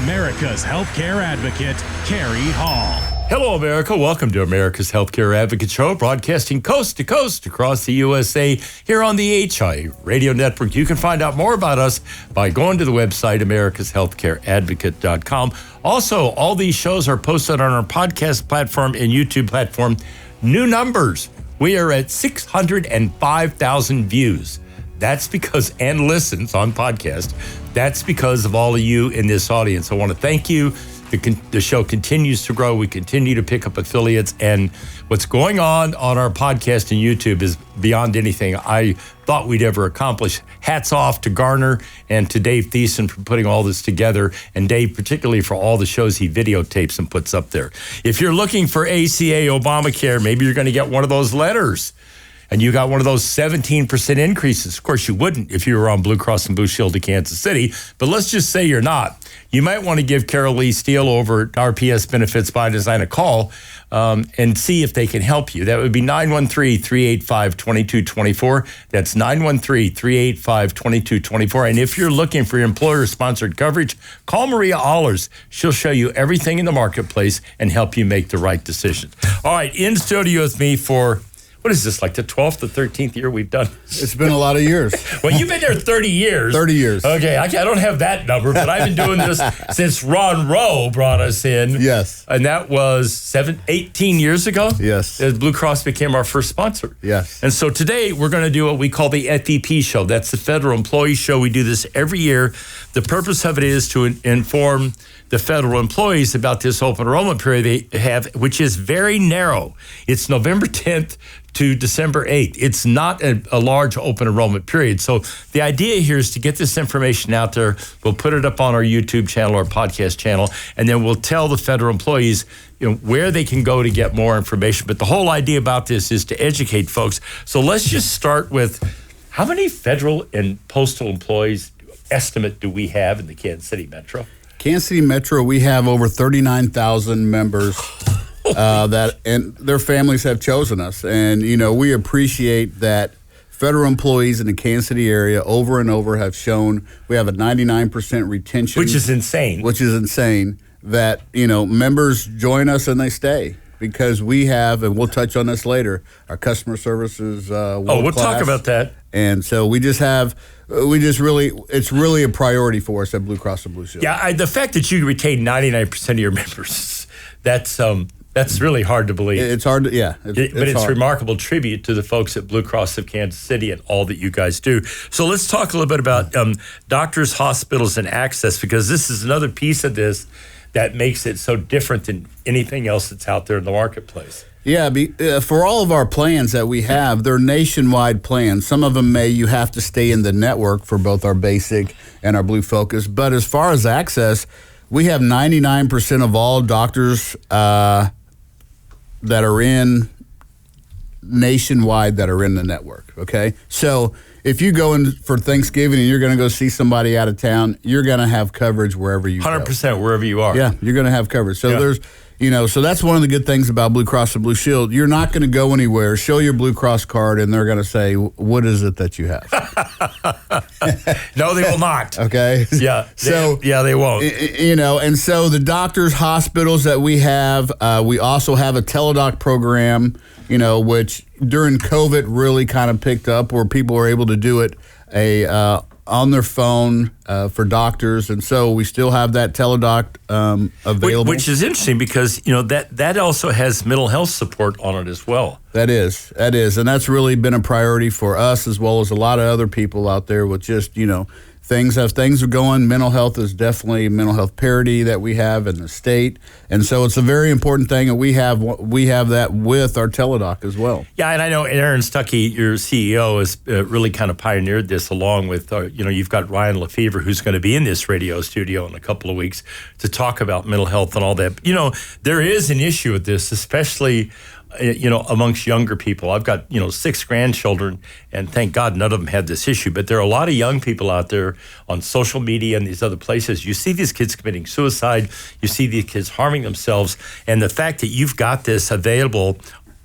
America's healthcare advocate, Carrie Hall. Hello, America. Welcome to America's Healthcare Advocate Show, broadcasting coast to coast across the USA here on the HI Radio Network. You can find out more about us by going to the website, americashealthcareadvocate.com. Also, all these shows are posted on our podcast platform and YouTube platform. New numbers. We are at 605,000 views. That's because, and listens on podcast, that's because of all of you in this audience. I want to thank you. The show continues to grow. We continue to pick up affiliates. And what's going on our podcast and YouTube is beyond anything I thought we'd ever accomplish. Hats off to Garner and to Dave Thiessen for putting all this together. And Dave, particularly for all the shows he videotapes and puts up there. If you're looking for ACA Obamacare, maybe you're going to get one of those letters. And you got one of those 17% increases. Of course, you wouldn't if you were on Blue Cross and Blue Shield of Kansas City. But let's just say you're not. You might want to give Carol Lee Steele over at RPS Benefits by Design a call and see if they can help you. That would be 913-385-2224. That's 913-385-2224. And if you're looking for employer-sponsored coverage, call Maria Allers. She'll show you everything in the marketplace and help you make the right decision. All right, in studio with me for... what is this, like the 12th or 13th year we've done? It's been a lot of years. Well, you've been there 30 years. 30 years. Okay, I don't have that number, but I've been doing this since Ron Rowe brought us in. Yes. And that was 18 years ago? Yes. As Blue Cross became our first sponsor. Yes. And so today we're going to do what we call the FEP Show. That's the Federal Employee Show. We do this every year. The purpose of it is to inform the federal employees about this open enrollment period they have, which is very narrow. It's November 10th to December 8th. It's not a large open enrollment period. So the idea here is to get this information out there. We'll put it up on our YouTube channel or podcast channel, and then we'll tell the federal employees where they can go to get more information. But the whole idea about this is to educate folks. So let's just start with, how many federal and postal employees estimate do we have in the Kansas City Metro? Kansas City Metro, we have over 39,000 members that, and their families have chosen us. And, we appreciate that federal employees in the Kansas City area over and over have shown we have a 99% retention. Which is insane. That, members join us and they stay. Because we have, and we'll touch on this later, our customer services we'll talk about that. And so it's really a priority for us at Blue Cross and Blue Shield. Yeah, the fact that you retain 99% of your members, that's really hard to believe. It's hard to, yeah. But it's a remarkable tribute to the folks at Blue Cross of Kansas City and all that you guys do. So let's talk a little bit about doctors, hospitals, and access, because this is another piece of this that makes it so different than anything else that's out there in the marketplace. Yeah, for all of our plans that we have, they're nationwide plans. Some of them you have to stay in the network for both our basic and our Blue Focus. But as far as access, we have 99% of all doctors that are in nationwide that are in the network, okay? So if you go in for Thanksgiving and you're going to go see somebody out of town, you're going to have coverage wherever you 100% wherever you are. Yeah, you're going to have coverage. So there's, so that's one of the good things about Blue Cross and Blue Shield. You're not going to go anywhere, show your Blue Cross card, and they're going to say, what is it that you have? No, they will not. Okay? Yeah. They won't. And so the doctors, hospitals that we have, we also have a Teladoc program, which during COVID really kind of picked up, where people were able to do it on their phone for doctors, and so we still have that Teladoc available. Which is interesting because that also has mental health support on it as well. That is, and that's really been a priority for us as well as a lot of other people out there with just things are going. Mental health is definitely mental health parity that we have in the state, and so it's a very important thing, and we have that with our Teladoc as well. Yeah, and I know Aaron Stuckey, your CEO, has really kind of pioneered this, along with you've got Ryan Lefevre, who's going to be in this radio studio in a couple of weeks to talk about mental health and all that. There is an issue with this, especially amongst younger people. I've got, 6 grandchildren, and thank God none of them had this issue. But there are a lot of young people out there on social media and these other places. You see these kids committing suicide. You see these kids harming themselves. And the fact that you've got this available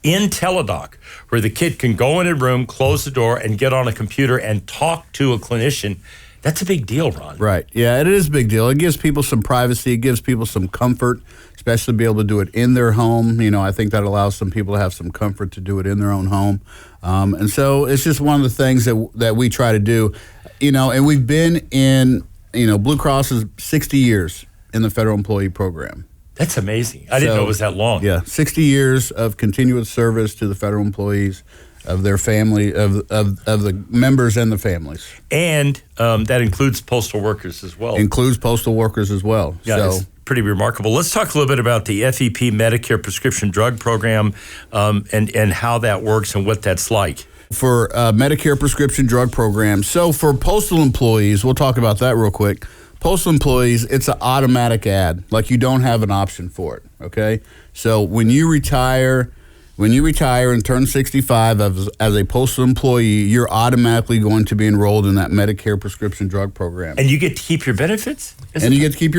in Teladoc, where the kid can go in a room, close the door, and get on a computer and talk to a clinician, That's a big deal, Ron. Right. Yeah, it is a big deal. It gives people some privacy. It gives people some comfort, especially to be able to do it in their home. I think that allows some people to have some comfort to do it in their own home. And so it's just one of the things that we try to do. And we've been in, Blue Cross is 60 years in the federal employee program. That's amazing. I didn't know it was that long. Yeah, 60 years of continuous service to the federal employees, of their family, of the members and the families. And that includes postal workers as well. Includes postal workers as well. Yeah, so, it's pretty remarkable. Let's talk a little bit about the FEP Medicare prescription drug program and how that works and what that's like. For Medicare prescription drug program, so for postal employees, we'll talk about that real quick. Postal employees, it's an automatic ad. Like, you don't have an option for it, okay? So when you retire and turn 65 as a postal employee, you're automatically going to be enrolled in that Medicare prescription drug program. And you get to keep your benefits? You get to keep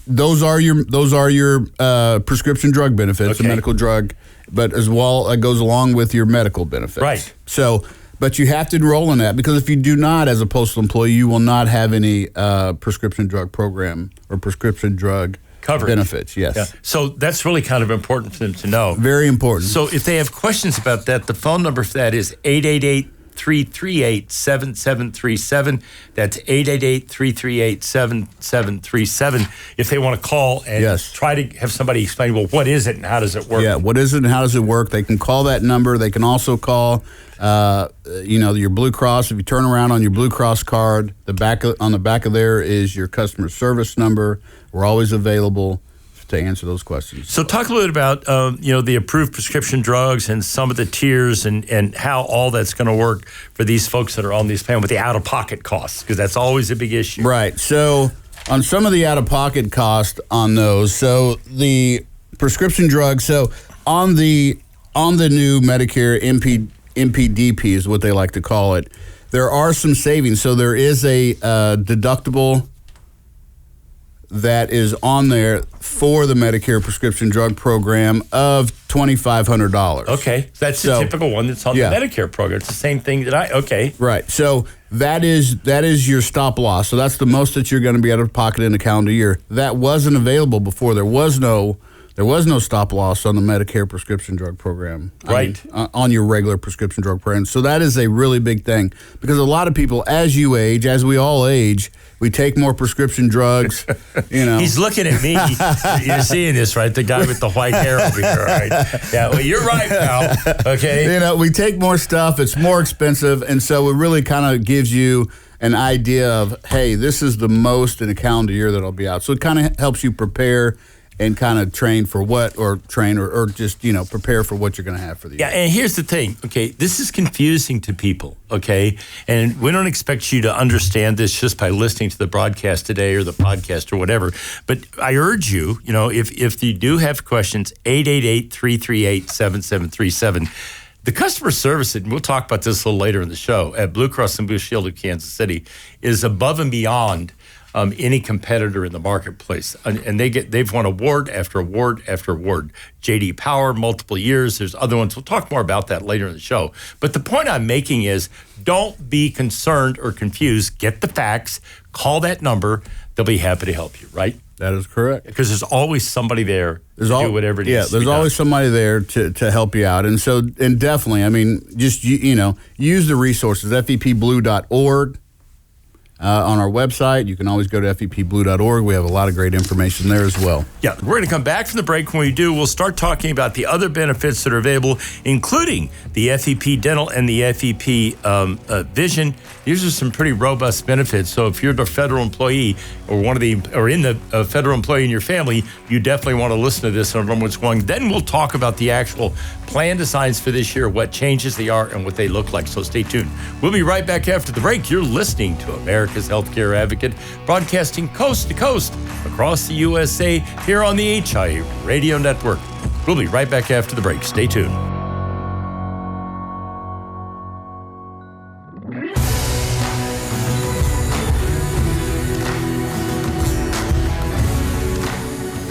those are your prescription drug benefits, okay. The medical drug, but as well it goes along with your medical benefits. Right. So, but you have to enroll in that, because if you do not, as a postal employee, you will not have any prescription drug program or prescription drug coverage benefits. Yes. Yeah. So that's really kind of important for them to know. Very important. So if they have questions about that, the phone number for that is 888-338-7737. That's 888-338-7737. If they want to call and try to have somebody explain, well, what is it and how does it work? Yeah, what is it and how does it work? They can call that number. They can also call, your Blue Cross. If you turn around on your Blue Cross card, on the back of there is your customer service number. We're always available to answer those questions. So talk a little bit about, the approved prescription drugs and some of the tiers and how all that's going to work for these folks that are on these plans with the out-of-pocket costs, because that's always a big issue. Right. So on some of the out-of-pocket cost on those, so the prescription drugs, so on the new Medicare MPDP is what they like to call it, there are some savings. So there is a deductible that is on there for the Medicare prescription drug program of $2,500. Okay. That's the typical one that's on the Medicare program. It's the same thing Right. So that is your stop loss. So that's the most that you're going to be out of pocket in a calendar year. That wasn't available before. There was no stop loss on the Medicare prescription drug program. Right. On your regular prescription drug program. So that is a really big thing, because a lot of people, as you age, as we all age, we take more prescription drugs, He's looking at me. You're seeing this, right? The guy with the white hair over here, right? Yeah, well, you're right, pal. Okay. We take more stuff. It's more expensive. And so it really kind of gives you an idea of, hey, this is the most in a calendar year that I'll be out. So it kind of helps you prepare and kind of train for what, or just, prepare for what you're going to have for the year. Yeah, and here's the thing, okay? This is confusing to people, okay? And we don't expect you to understand this just by listening to the broadcast today or the podcast or whatever. But I urge you, if you do have questions, 888-338-7737. The customer service, and we'll talk about this a little later in the show, at Blue Cross Ble Shield of Kansas City is above and beyond any competitor in the marketplace. And they've won award after award after award. J.D. Power, multiple years. There's other ones. We'll talk more about that later in the show. But the point I'm making is, don't be concerned or confused. Get the facts. Call that number. They'll be happy to help you, right? That is correct. Because there's always somebody there to do whatever it is. Yeah, there's always somebody there to help you out. And so, and definitely, just, use the resources, fepblue.org. On our website. You can always go to fepblue.org. We have a lot of great information there as well. Yeah, we're going to come back from the break. When we do, we'll start talking about the other benefits that are available, including the FEP Dental and the FEP Vision. These are some pretty robust benefits. So if you're the federal employee or in the federal employee in your family, you definitely want to listen to this and learn what's going. Then we'll talk about the actual plan designs for this year, what changes they are, and what they look like. So stay tuned. We'll be right back after the break. You're listening to America's Healthcare Advocate, broadcasting coast to coast across the USA here on the HI Radio Network. We'll be right back after the break. Stay tuned.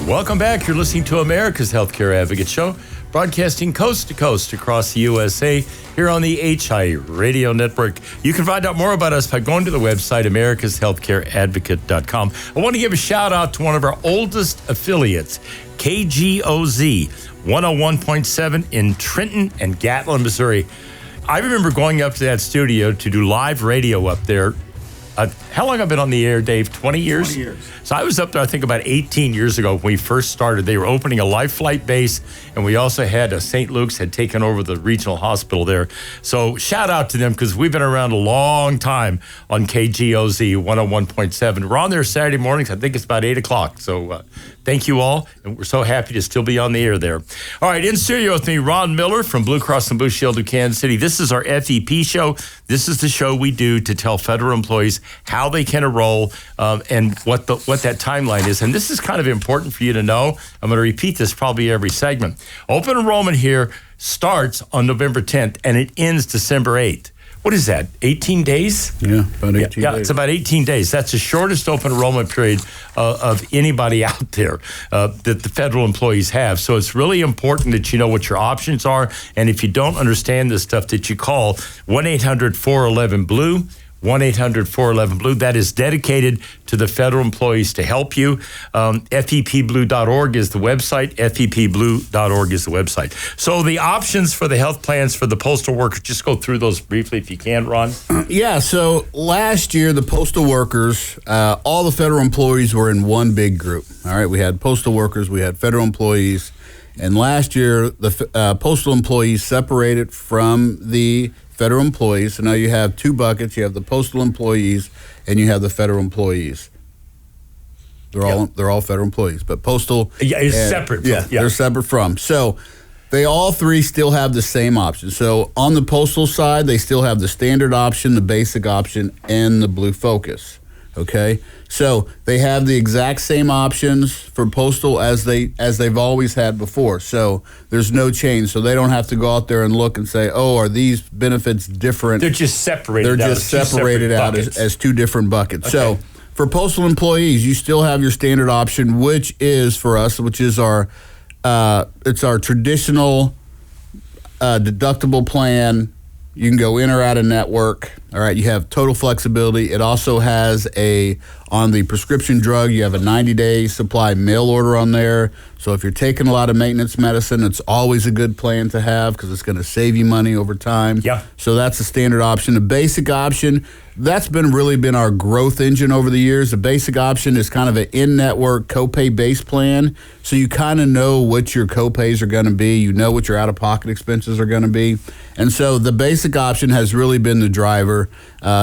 Welcome back. You're listening to America's Healthcare Advocate Show, broadcasting coast to coast across the USA here on the HI Radio Network. You can find out more about us by going to the website, americashealthcareadvocate.com. I want to give a shout out to one of our oldest affiliates, KGOZ 101.7 in Trenton and Gatlin, Missouri. I remember going up to that studio to do live radio up there. How long have I been on the air, Dave? 20 years? 20 years. So I was up there, I think, about 18 years ago when we first started. They were opening a live flight base, and we also had St. Luke's had taken over the regional hospital there. So shout out to them because we've been around a long time on KGOZ 101.7. We're on there Saturday mornings. I think it's about 8 o'clock. So thank you all, and we're so happy to still be on the air there. All right, in studio with me, Ron Miller from Blue Cross Ble Shield of Kansas City. This is our FEP show. This is the show we do to tell federal employees how they can enroll and what that timeline is. And this is kind of important for you to know. I'm going to repeat this probably every segment. Open enrollment here starts on November 10th, and it ends December 8th. What is that, 18 days? Yeah, about 18 days. Yeah, it's about 18 days. That's the shortest open enrollment period of anybody out there that the federal employees have. So it's really important that you know what your options are. And if you don't understand this stuff, that you call 1-800-411-BLUE. 1-800-411-BLUE. That is dedicated to the federal employees to help you. FEPblue.org is the website. FEPblue.org is the website. So the options for the health plans for the postal workers, just go through those briefly if you can, Ron. Yeah, so last year, the postal workers, all the federal employees were in one big group. All right, we had postal workers, we had federal employees, and last year, the postal employees separated from the federal employees. So now you have two buckets. You have the postal employees and you have the federal employees. They're all federal employees, but postal is separate. They're separate from. So they all three still have the same option. So on the postal side, they still have the standard option, the basic option, and the Blue Focus. Okay, so they have the exact same options for postal as they've always had before. So there's no change. So they don't have to go out there and look and say, "Oh, are these benefits different?" They're just separated. They're just separated out as two different buckets. Okay. So for postal employees, you still have your standard option, which is for us, which is our it's our traditional deductible plan. You can go in or out of network. All right, you have total flexibility. It also has on the prescription drug, you have a 90-day supply mail order on there. So if you're taking a lot of maintenance medicine, it's always a good plan to have because it's going to save you money over time. Yeah. So that's the standard option. The basic option, that's really been our growth engine over the years. The basic option is kind of an in-network copay-based plan. So you kind of know what your copays are going to be. You know what your out-of-pocket expenses are going to be. And so the basic option has really been the driver.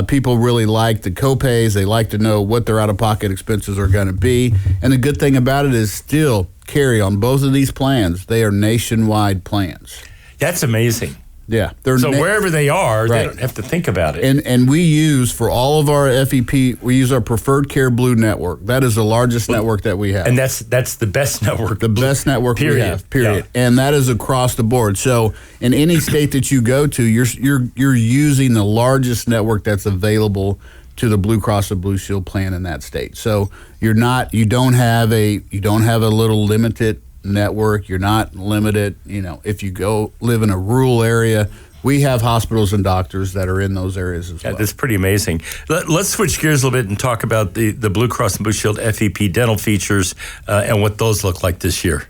People really like the copays. They like to know what their out-of-pocket expenses are going to be. And the good thing about it is still, Carrie, on both of these plans, they are nationwide plans. That's amazing. Yeah. So wherever they are, right, they don't have to think about it. And we use, for all of our FEP, we use our Preferred Care Blue network. That is the largest network that we have. And that's the best network. The best network we have, period. Yeah. And that is across the board. So in any state that you go to, you're using the largest network that's available to the Blue Cross Ble Shield plan in that state. So you don't have a little limited network. You're not limited. If you go live in a rural area, we have hospitals and doctors that are in those areas as well. That's pretty amazing. Let's switch gears a little bit and talk about the Blue Cross Ble Shield FEP dental features and what those look like this year.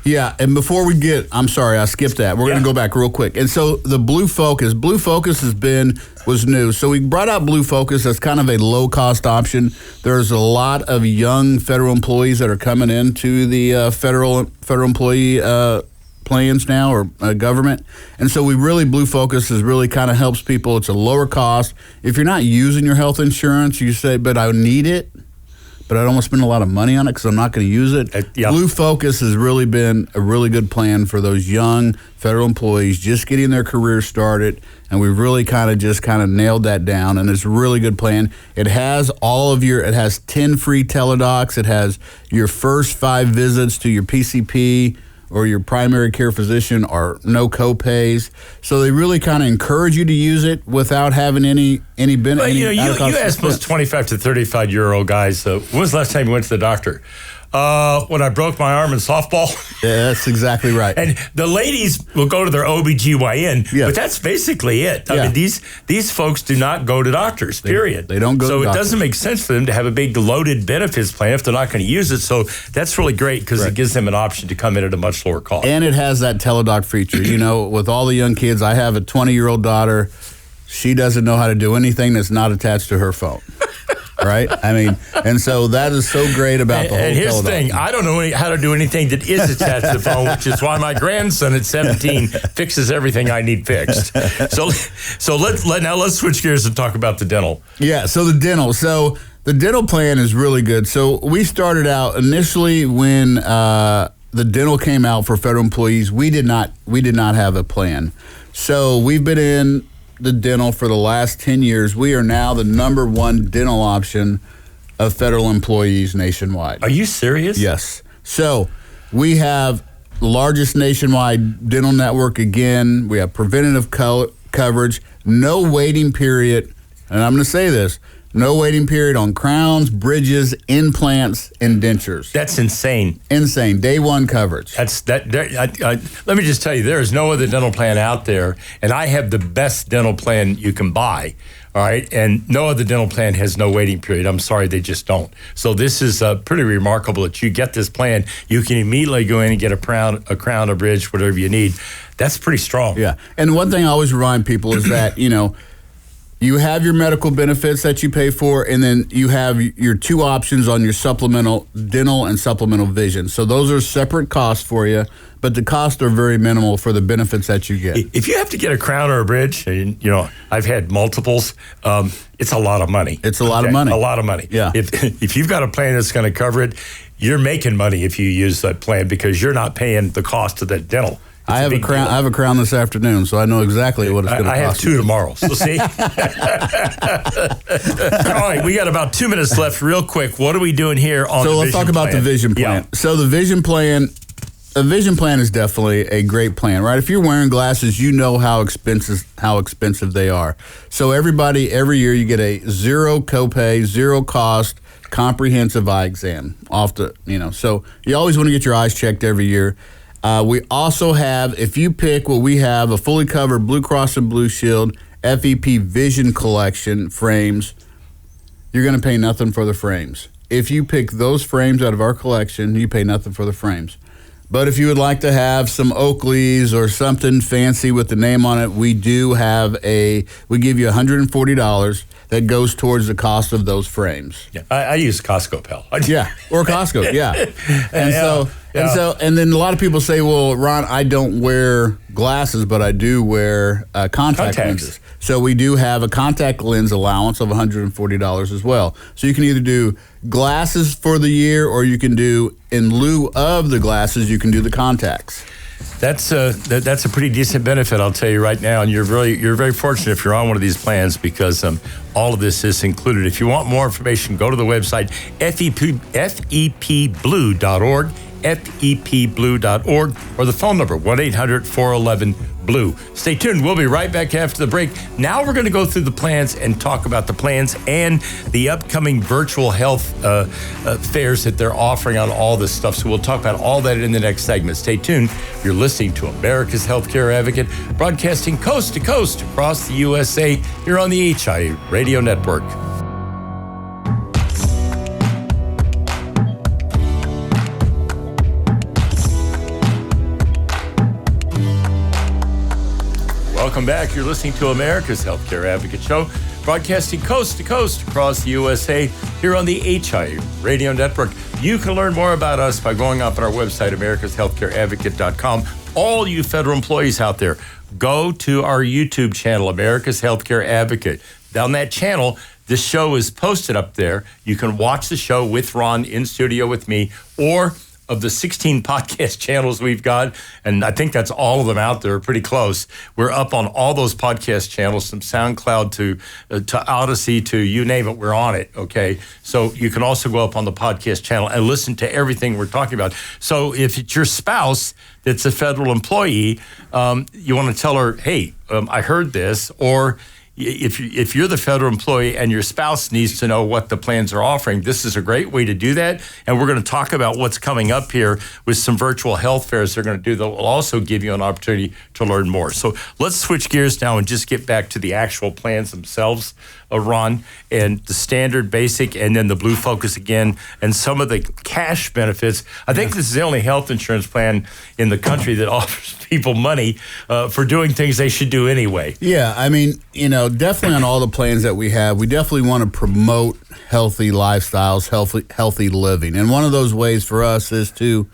Yeah, and before we I'm sorry, I skipped that. We're going to go back real quick. And so the Blue Focus was new. So we brought out Blue Focus as kind of a low-cost option. There's a lot of young federal employees that are coming into the federal employee plans now, or government. And so Blue Focus really kind of helps people. It's a lower cost. If you're not using your health insurance, you say, but I need it, but I don't want to spend a lot of money on it because I'm not going to use it. Blue Focus has really been a really good plan for those young federal employees just getting their career started, and we've really kind of nailed that down, and it's a really good plan. It has it has 10 free teledocs. It has your first 5 visits to your PCP or your primary care physician are no copays. So they really kind of encourage you to use it without having any benefit. You asked most 25 to 35-year-old guys, when was the last time you went to the doctor? When I broke my arm in softball. Yeah, that's exactly right. And the ladies will go to their OBGYN, Yes. but that's basically it. I Yeah. mean, these folks do not go to doctors, period. They don't go so to it doctors. doesn't make sense for them to have a big loaded benefits plan if they're not going to use it. So that's really great because it gives them an option to come in at a much lower cost. And it has that Teladoc feature. You know, with all the young kids, I have a 20-year-old daughter. She doesn't know how to do anything that's not attached to her phone. Right? I mean, and so that is so great about the whole And here's Teladoc. the thing, I don't know how to do anything that is attached to the phone, which is why my grandson at 17 fixes everything I need fixed. So let's switch gears and talk about the dental. Yeah, so the dental. So the dental plan is really good. So we started out initially when the dental came out for federal employees, we did not have a plan. So we've been in the dental for the last 10 years. We are now the number one dental option of federal employees nationwide. Are you serious? Yes. So we have the largest nationwide dental network again. We have preventative coverage, no waiting period. And I'm going to say this, no waiting period on crowns, bridges, implants, and dentures. That's insane. Insane. Day one coverage. Let me just tell you, there is no other dental plan out there, and I have the best dental plan you can buy. All right, and no other dental plan has no waiting period. I'm sorry, they just don't. So this is pretty remarkable that you get this plan. You can immediately go in and get a crown, a bridge, whatever you need. That's pretty strong. Yeah, and one thing I always remind people is that, you know, you have your medical benefits that you pay for, and then you have your two options on your supplemental dental and supplemental vision. So those are separate costs for you, but the costs are very minimal for the benefits that you get. If you have to get a crown or a bridge, and you know, I've had multiples, it's a lot of money. It's a lot of money. A lot of money. Yeah. If you've got a plan that's going to cover it, you're making money if you use that plan because you're not paying the cost of that dental. I have a crown. I have a crown this afternoon, so I know exactly what it's going to cost. I have two tomorrow. So see. All right, we got about 2 minutes left. Real quick, what are we doing here on? So let's talk about the vision plan. Yeah. So the vision plan. A vision plan is definitely a great plan, right? If you're wearing glasses, you know how expensive they are. So everybody, every year, you get a zero copay, zero cost, comprehensive eye exam. So you always want to get your eyes checked every year. We also have, if you pick what we have, a fully covered Blue Cross and Blue Shield FEP Vision Collection frames, you're going to pay nothing for the frames. If you pick those frames out of our collection, you pay nothing for the frames. But if you would like to have some Oakleys or something fancy with the name on it, we give you $140 that goes towards the cost of those frames. Yeah, I use Costco, pal. Yeah, or Costco, yeah. And then a lot of people say, well, Ron, I don't wear glasses, but I do wear contact lenses. So we do have a contact lens allowance of $140 as well. So you can either do glasses for the year, or you can do, in lieu of the glasses, you can do the contacts. That's a pretty decent benefit, I'll tell you right now, and you're very fortunate if you're on one of these plans because all of this is included. If you want more information, go to the website fepblue.org, fepblue.org, or the phone number 1-800-411-BLUE. Stay tuned. We'll be right back after the break. Now we're going to go through the plans and talk about the plans and the upcoming virtual health fairs that they're offering on all this stuff. So we'll talk about all that in the next segment. Stay tuned. You're listening to America's Healthcare Advocate, broadcasting coast to coast across the USA here on the HI Radio Network. Welcome back. You're listening to America's Healthcare Advocate Show, broadcasting coast to coast across the USA here on the HI Radio Network. You can learn more about us by going up on our website, americashealthcareadvocate.com. All you federal employees out there, go to our YouTube channel, America's Healthcare Advocate. On that channel, this show is posted up there. You can watch the show with Ron in studio with me, or of the 16 podcast channels we've got, and I think that's all of them out there, pretty close. We're up on all those podcast channels, from SoundCloud to Odyssey to you name it, we're on it, okay? So you can also go up on the podcast channel and listen to everything we're talking about. So if it's your spouse that's a federal employee, you want to tell her, hey, I heard this, or if you're the federal employee and your spouse needs to know what the plans are offering, this is a great way to do that. And we're going to talk about what's coming up here with some virtual health fairs they're going to do that will also give you an opportunity to learn more. So let's switch gears now and just get back to the actual plans themselves, Ron, and the standard, basic, and then the Blue Focus again, and some of the cash benefits. I think this is the only health insurance plan in the country that offers people money for doing things they should do anyway. Yeah, I mean, definitely on all the plans that we have, we definitely want to promote healthy lifestyles, healthy living. And one of those ways for us is to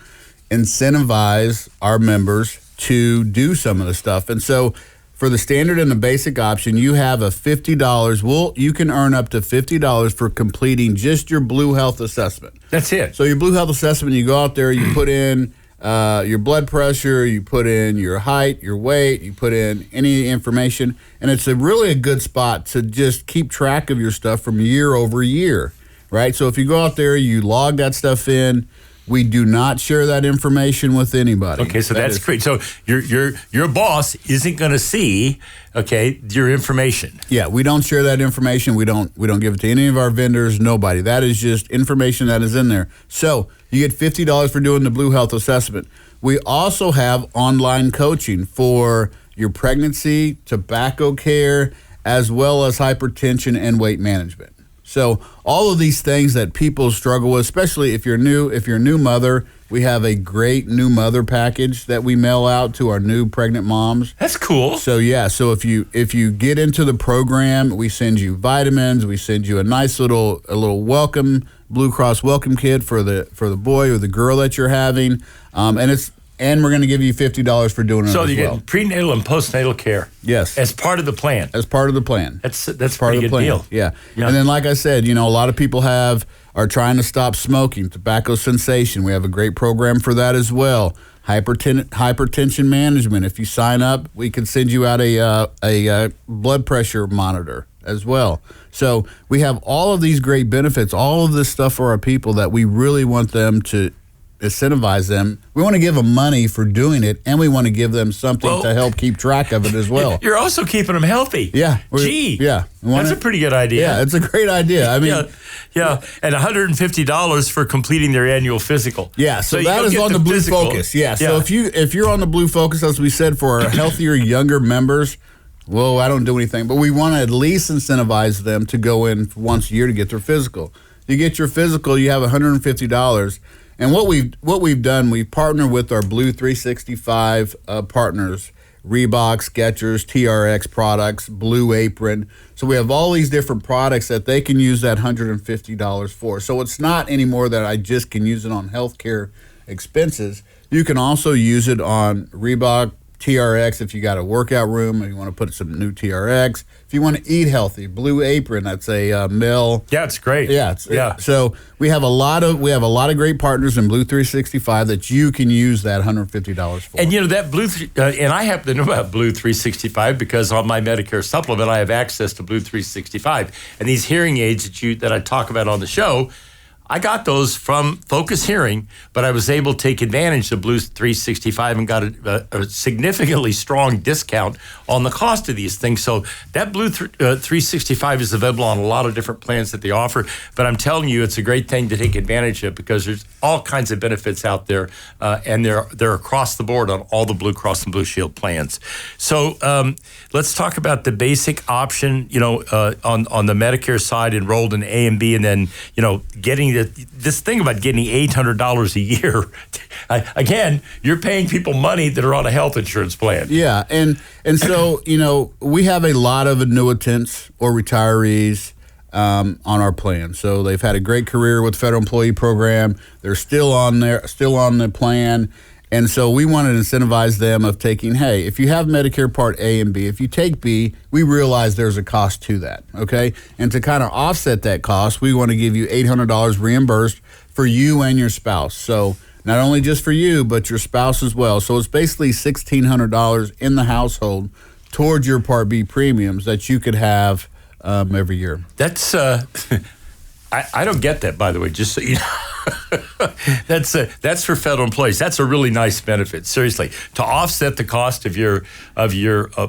incentivize our members to do some of the stuff. And so for the standard and the basic option, you have a $50. You can earn up to $50 for completing just your Blue Health assessment. That's it. So your Blue Health assessment, you go out there, you put in your blood pressure, you put in your height, your weight, you put in any information, and it's really a good spot to just keep track of your stuff from year over year, right? So if you go out there, you log that stuff in. We do not share that information with anybody. Okay, so that's great. So your boss isn't going to see, your information. Yeah, we don't share that information. We don't give it to any of our vendors. Nobody. That is just information that is in there. So you get $50 for doing the Blue Health assessment. We also have online coaching for your pregnancy, tobacco care, as well as hypertension and weight management. So all of these things that people struggle with, especially if you're a new mother, we have a great new mother package that we mail out to our new pregnant moms. That's cool. So yeah, so if you get into the program, we send you vitamins, we send you a nice little welcome Blue Cross welcome kit for the boy or the girl that you're having, and we're going to give you $50 for doing it. So you get prenatal and postnatal care. Yes, as part of the plan. As part of the plan. That's part of the plan. Deal. Yeah, and then like I said, a lot of people are trying to stop smoking, tobacco cessation. We have a great program for that as well. Hypertension management. If you sign up, we can send you out a blood pressure monitor as well. So we have all of these great benefits, all of this stuff for our people that we really want them to incentivize them. We want to give them money for doing it, and we want to give them something to help keep track of it as well. You're also keeping them healthy. Yeah. Yeah. That's a pretty good idea. Yeah, it's a great idea. I mean, yeah. And $150 for completing their annual physical. Yeah, so that is on the Blue Focus. Yeah. So if you're on the Blue Focus, as we said, for our healthier, younger members, I don't do anything, but we want to at least incentivize them to go in once a year to get their physical. You get your physical, you have $150. And what we've done, we've partnered with our Blue 365 partners, Reebok, Skechers, TRX products, Blue Apron. So we have all these different products that they can use that $150 for. So it's not anymore that I just can use it on healthcare expenses. You can also use it on Reebok, TRX if you got a workout room and you want to put some new TRX. If you want to eat healthy, Blue Apron, that's a meal. Yeah, it's great. Yeah. So we have a lot of great partners in Blue 365 that you can use that $150 for. And that Blue and I happen to know about Blue 365 because on my Medicare supplement I have access to Blue 365, and these hearing aids that I talk about on the show, I got those from Focus Hearing, but I was able to take advantage of Blue 365 and got a significantly strong discount on the cost of these things. So that Blue 365 is available on a lot of different plans that they offer. But I'm telling you, it's a great thing to take advantage of because there's all kinds of benefits out there, and they're across the board on all the Blue Cross and Blue Shield plans. So let's talk about the basic option, on the Medicare side, enrolled in A and B, and then, getting this thing about getting $800 a year. Again, you're paying people money that are on a health insurance plan. Yeah, and so, we have a lot of annuitants or retirees on our plan. So they've had a great career with the federal employee program. They're still on the plan. And so we want to incentivize them of taking, hey, if you have Medicare Part A and B, if you take B, we realize there's a cost to that, okay? And to kind of offset that cost, we want to give you $800 reimbursed for you and your spouse. So not only just for you, but your spouse as well. So it's basically $1,600 in the household towards your Part B premiums that you could have every year. That's, I don't get that, by the way, just so you know. That's for federal employees. That's a really nice benefit. Seriously, to offset the cost of your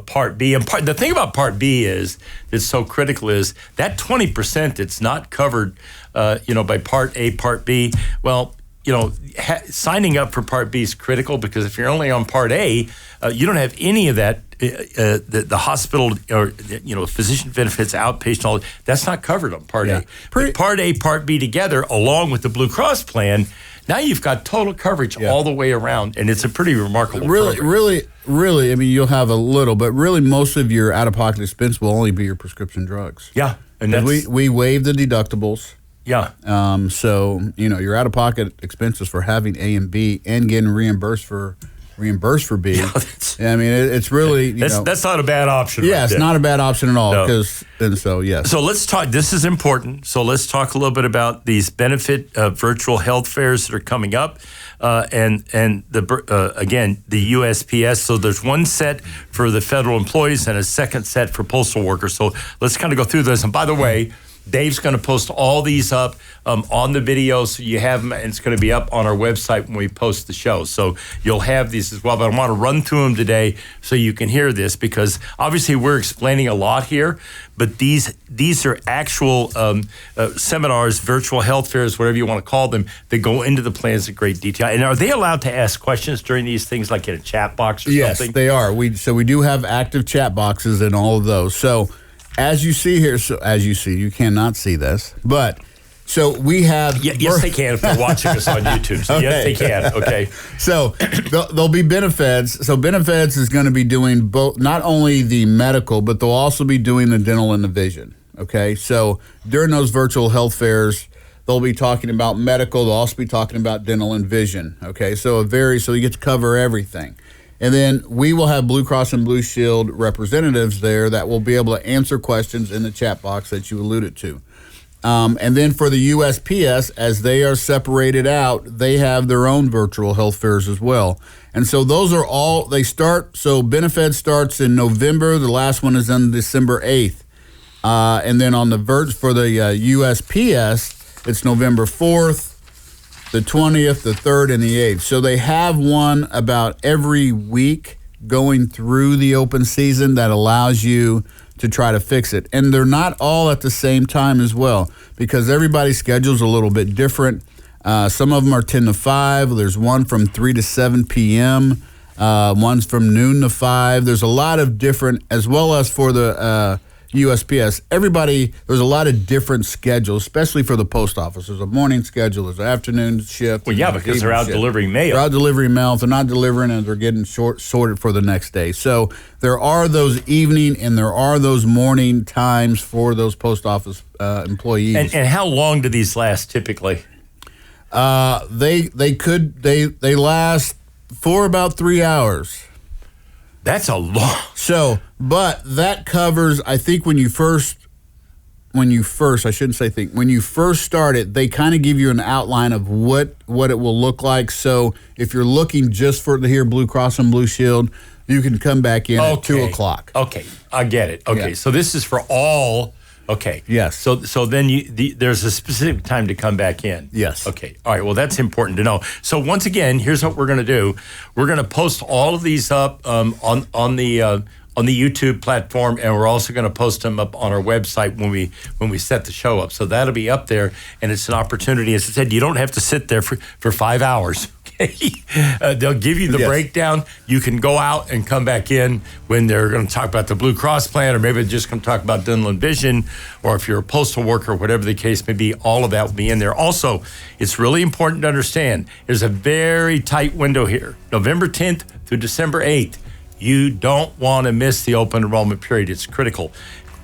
Part B. And the thing about Part B is that's so critical is that 20% that's not covered, by Part A, Part B. Well, signing up for Part B is critical because if you're only on Part A, you don't have any of that. The hospital or physician benefits, outpatient, all that's not covered on Part A. But Part A, Part B together, along with the Blue Cross plan, now you've got total coverage all the way around, and it's a pretty remarkable program. Really. I mean, you'll have a little, but really, most of your out-of-pocket expense will only be your prescription drugs. Yeah, and we waive the deductibles. Yeah. So your out-of-pocket expenses for having A and B and getting reimbursed for B. Yeah, I mean, it's really that's not a bad option. Yeah, right it's there. not a bad option at all. No. Yes. So let's talk. This is important. So let's talk a little bit about these benefit virtual health fairs that are coming up, and again the USPS. So there's one set for the federal employees and a second set for postal workers. So let's kind of go through those. And by the way, Dave's going to post all these up on the video, so you have them, and it's going to be up on our website when we post the show. So you'll have these as well, but I want to run through them today so you can hear this, because obviously we're explaining a lot here, but these are actual seminars, virtual health fairs, whatever you want to call them, that go into the plans in great detail. And are they allowed to ask questions during these things, like in a chat box or something? Yes, they are. We do have active chat boxes in all of those. So as you see here, you cannot see this, but so we have. Yes, they can if they're watching us on YouTube. So okay. Yes, they can. Okay. So there'll be benefits. So benefits is going to be doing both, not only the medical, but they'll also be doing the dental and the vision. Okay. So during those virtual health fairs, they'll be talking about medical. They'll also be talking about dental and vision. Okay. So you get to cover everything. And then we will have Blue Cross and Blue Shield representatives there that will be able to answer questions in the chat box that you alluded to. And then for the USPS, as they are separated out, they have their own virtual health fairs as well. And so those are all, so Benefit starts in November. The last one is on December 8th. And then on for the USPS, it's November 4th. The 20th, the 3rd, and the 8th. So they have one about every week going through the open season that allows you to try to fix it. And they're not all at the same time as well, because everybody's schedule's a little bit different. Some of them are 10 to 5. There's one from 3 to 7 p.m. One's from noon to 5. There's a lot of different, as well as for the USPS. There's a lot of different schedules, especially for the post office. There's a morning schedule, there's an afternoon shift. Well, yeah, because they're out delivering mail. They're out delivering mail. If they're not delivering it, they're getting sorted for the next day. So there are those evening and there are those morning times for those post office employees. And how long do these last typically? They last for about 3 hours. That's a long. So, but that covers, I think when you first start it, they kind of give you an outline of what it will look like. So if you're looking just to hear Blue Cross and Blue Shield, you can come back in at 2 o'clock. Okay, I get it. Okay, So this is for all. Okay. Yes. So then there's a specific time to come back in. Yes. Okay. All right. Well, that's important to know. So once again, here's what we're going to do. We're going to post all of these up on the YouTube platform, and we're also going to post them up on our website when we set the show up. So that'll be up there, and it's an opportunity. As I said, you don't have to sit there for 5 hours. They'll give you the breakdown. You can go out and come back in when they're going to talk about the Blue Cross plan, or maybe they're just going to talk about dental and vision, or if you're a postal worker, whatever the case may be, all of that will be in there. Also, it's really important to understand there's a very tight window here, November 10th through December 8th. You don't want to miss the open enrollment period. It's critical.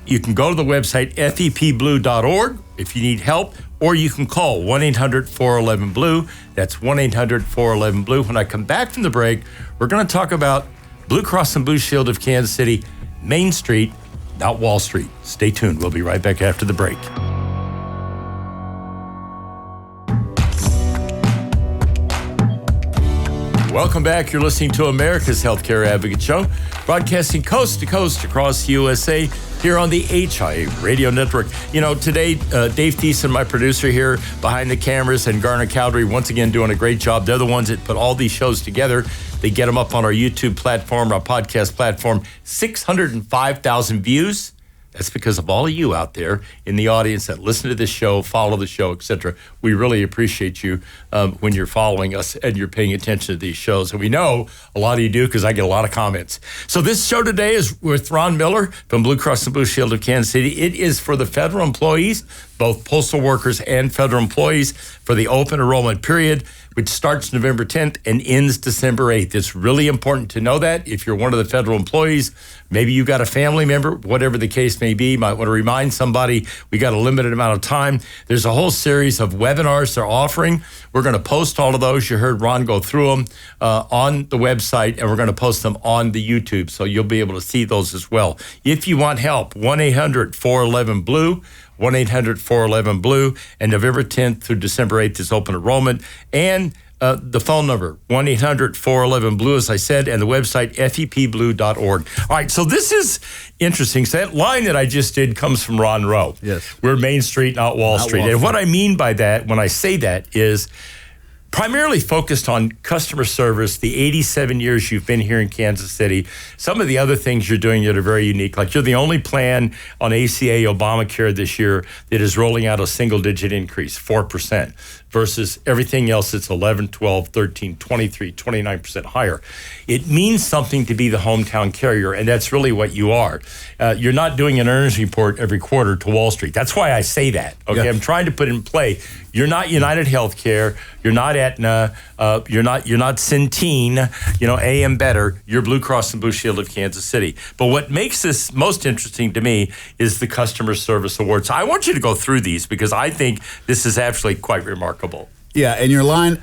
You can go to the website, fepblue.org, if you need help, or you can call 1-800-411-BLUE. That's 1-800-411-BLUE. When I come back from the break, we're going to talk about Blue Cross and Blue Shield of Kansas City, Main Street, not Wall Street. Stay tuned. We'll be right back after the break. Welcome back. You're listening to America's Healthcare Advocate Show, broadcasting coast to coast across the USA here on the HIA Radio Network. You know, today, Dave Thiessen, my producer here behind the cameras, and Garner Cowdery, once again, doing a great job. They're the ones that put all these shows together. They get them up on our YouTube platform, our podcast platform, 605,000 views. That's because of all of you out there in the audience that listen to this show, follow the show, etc. We really appreciate you when you're following us and you're paying attention to these shows. And we know a lot of you do because I get a lot of comments. So this show today is with Ron Miller from Blue Cross Ble Shield of Kansas City. It is for the federal employees, both postal workers and federal employees, for the open enrollment period, which starts November 10th and ends December 8th. It's really important to know that if you're one of the federal employees, maybe you've got a family member, whatever the case may be, might want to remind somebody we got a limited amount of time. There's a whole series of webinars they're offering. We're going to post all of those. You heard Ron go through them on the website, and we're going to post them on the YouTube, so you'll be able to see those as well. If you want help, 1-800-411-BLUE, 1-800-411-BLUE, and November 10th through December 8th is open enrollment. And the phone number, 1-800-411-BLUE, as I said, and the website, fepblue.org. All right, so this is interesting. So that line that I just did comes from Ron Rowe. Yes. We're Main Street, not Wall Street. And what I mean by that, when I say that, is primarily focused on customer service, the 87 years you've been here in Kansas City. Some of the other things you're doing that are very unique, like you're the only plan on ACA Obamacare this year that is rolling out a single-digit increase, 4%, versus everything else that's 11, 12, 13, 23, 29% higher. It means something to be the hometown carrier, and that's really what you are. You're not doing an earnings report every quarter to Wall Street. That's why I say that, okay? Yes. I'm trying to put in play. You're not United Healthcare. You're not Aetna. You're not Centene, AM Better. You're Blue Cross and Blue Shield of Kansas City. But what makes this most interesting to me is the Customer Service Awards. So I want you to go through these because I think this is actually quite remarkable. Yeah, and your line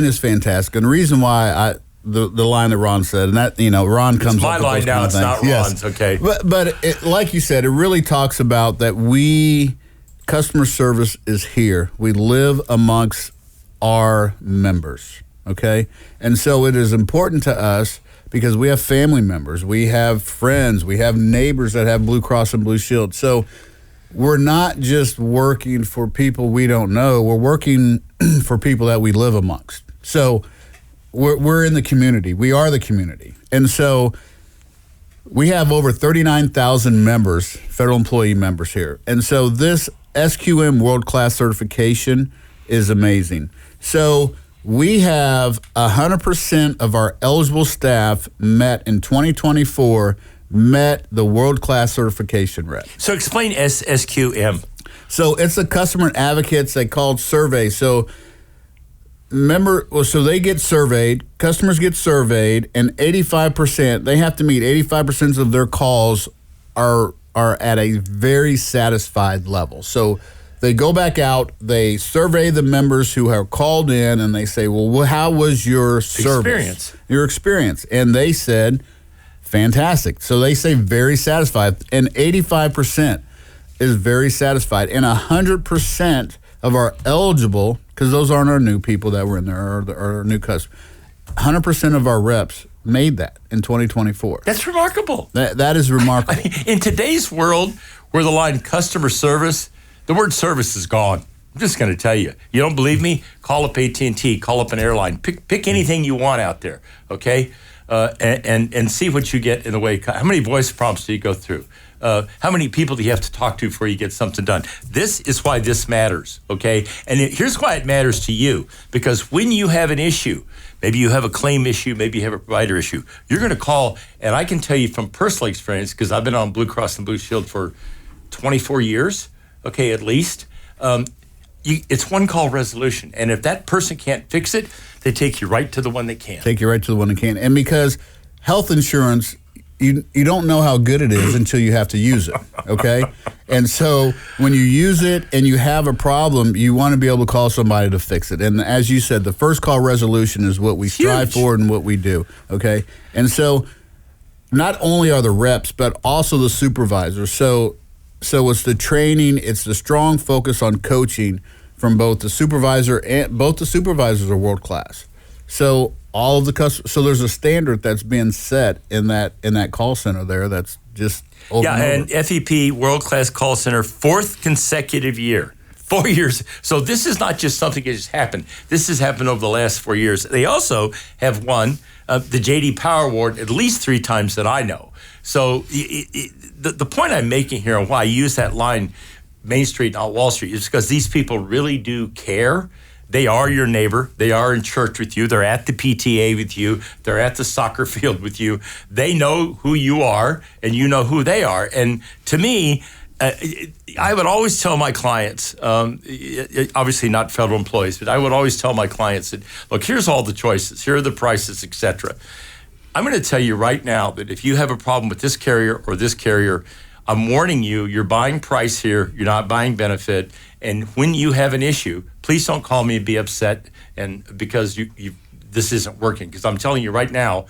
is fantastic. And the reason why the line that Ron said, and that, Ron comes it's up my with line those now, it's not Ron's, yes. Okay. But it, like you said, it really talks about that customer service is here. We live amongst our members, okay? And so it is important to us because we have family members, we have friends, we have neighbors that have Blue Cross and Blue Shield. So we're not just working for people we don't know. We're working for people that we live amongst. So we're in the community. We are the community. And so we have over 39,000 members, federal employee members here. And so this SQM World Class certification is amazing. So we have 100% of our eligible staff met in 2024 met the World Class certification rep. So explain SQM. So it's the customer advocates, they called survey. So so they get surveyed, customers get surveyed, and 85%, they have to meet 85% of their calls are at a very satisfied level. So they go back out, they survey the members who have called in, and they say, well, how was your service? Your experience. And they said, fantastic. So they say very satisfied. And 85% is very satisfied. And 100% of our eligible, because those aren't our new people that were in there, or our new customers, 100% of our reps made that in 2024. That's remarkable. That is remarkable. In today's world, where the line customer service, the word service is gone. I'm just going to tell you. You don't believe me? Call up AT&T. Call up an airline. Pick anything you want out there, okay? And see what you get in the way. How many voice prompts do you go through? How many people do you have to talk to before you get something done? This is why this matters, okay? And here's why it matters to you. Because when you have an issue, maybe you have a claim issue, maybe you have a provider issue, you're going to call, and I can tell you from personal experience, because I've been on Blue Cross and Blue Shield for 24 years, okay, at least. It's one call resolution. And if that person can't fix it, they take you right to the one that can. Take you right to the one that can. And because health insurance, you don't know how good it is until you have to use it, okay? And so when you use it and you have a problem, you want to be able to call somebody to fix it. And as you said, the first call resolution is what we strive for and what we do, okay? And so not only are the reps, but also the supervisors. So it's the training, it's the strong focus on coaching from both the supervisor and both the supervisors are world class. So all of the customers, so there's a standard that's being set in that call center there. That's just over and over. And FEP world-class call center, 4th consecutive year. 4 years. So this is not just something that just happened. This has happened over the last 4 years. They also have won the J.D. Power Award at least 3 times that I know. So the point I'm making here and why I use that line, Main Street, not Wall Street, is because these people really do care. They are your neighbor. They are in church with you. They're at the PTA with you. They're at the soccer field with you. They know who you are, and you know who they are. And to me, I would always tell my clients, obviously not federal employees, but I would always tell my clients that, look, here's all the choices. Here are the prices, et cetera. I'm going to tell you right now that if you have a problem with this carrier or this carrier, I'm warning you, you're buying price here, you're not buying benefit. And when you have an issue, please don't call me and be upset and because this isn't working. Because I'm telling you right now,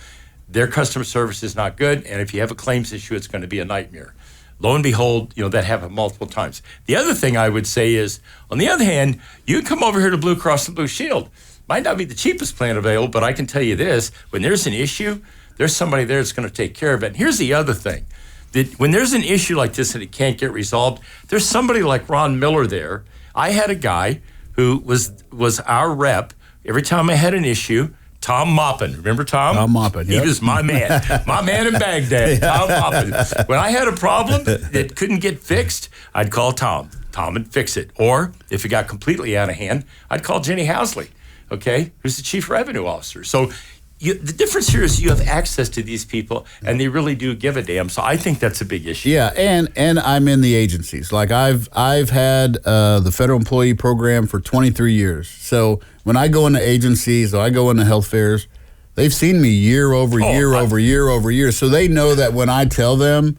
their customer service is not good. And if you have a claims issue, it's going to be a nightmare. Lo and behold, that happened multiple times. The other thing I would say is, on the other hand, you can come over here to Blue Cross Ble Shield. Might not be the cheapest plan available, but I can tell you this, when there's an issue, there's somebody there that's going to take care of it. And here's the other thing, that when there's an issue like this and it can't get resolved, there's somebody like Ron Miller there. I had a guy who was our rep. Every time I had an issue, Tom Moppin. Remember Tom? Tom Moppin, He was my man. My man in Baghdad, Tom Moppin. When I had a problem that couldn't get fixed, I'd call Tom. Tom would fix it. Or if it got completely out of hand, I'd call Jenny Housley, who's the chief revenue officer. So the difference here is you have access to these people, and they really do give a damn. So I think that's a big issue. Yeah, and I'm in the agencies. Like I've had the federal employee program for 23 years. So when I go into agencies or I go into health fairs, they've seen me year over year. So they know that when I tell them,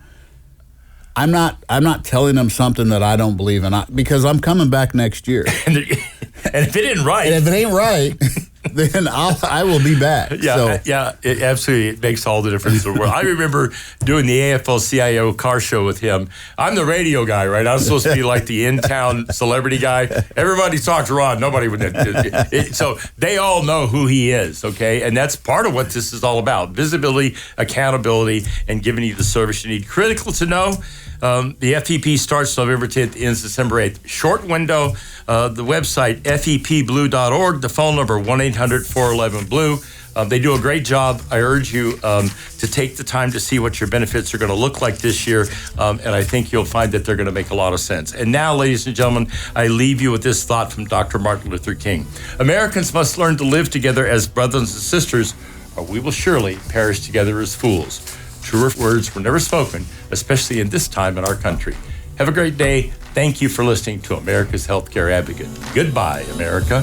I'm not telling them something that I don't believe in, because I'm coming back next year. And if it ain't right, then I will be back. It absolutely makes all the difference in the world. I remember doing the AFL-CIO car show with him. I'm the radio guy, right? I'm supposed to be like the in-town celebrity guy. Everybody talked to Ron. Nobody would. So they all know who he is, okay? And that's part of what this is all about: visibility, accountability, and giving you the service you need. Critical to know. The FEP starts November 10th, ends December 8th. Short window. The website, fepblue.org. The phone number, 1-800-411-BLUE. They do a great job. I urge you to take the time to see what your benefits are going to look like this year, and I think you'll find that they're going to make a lot of sense. And now, ladies and gentlemen, I leave you with this thought from Dr. Martin Luther King. Americans must learn to live together as brothers and sisters, or we will surely perish together as fools. Truer words were never spoken, especially in this time in our country. Have a great day. Thank you for listening to America's Healthcare Advocate. Goodbye, America.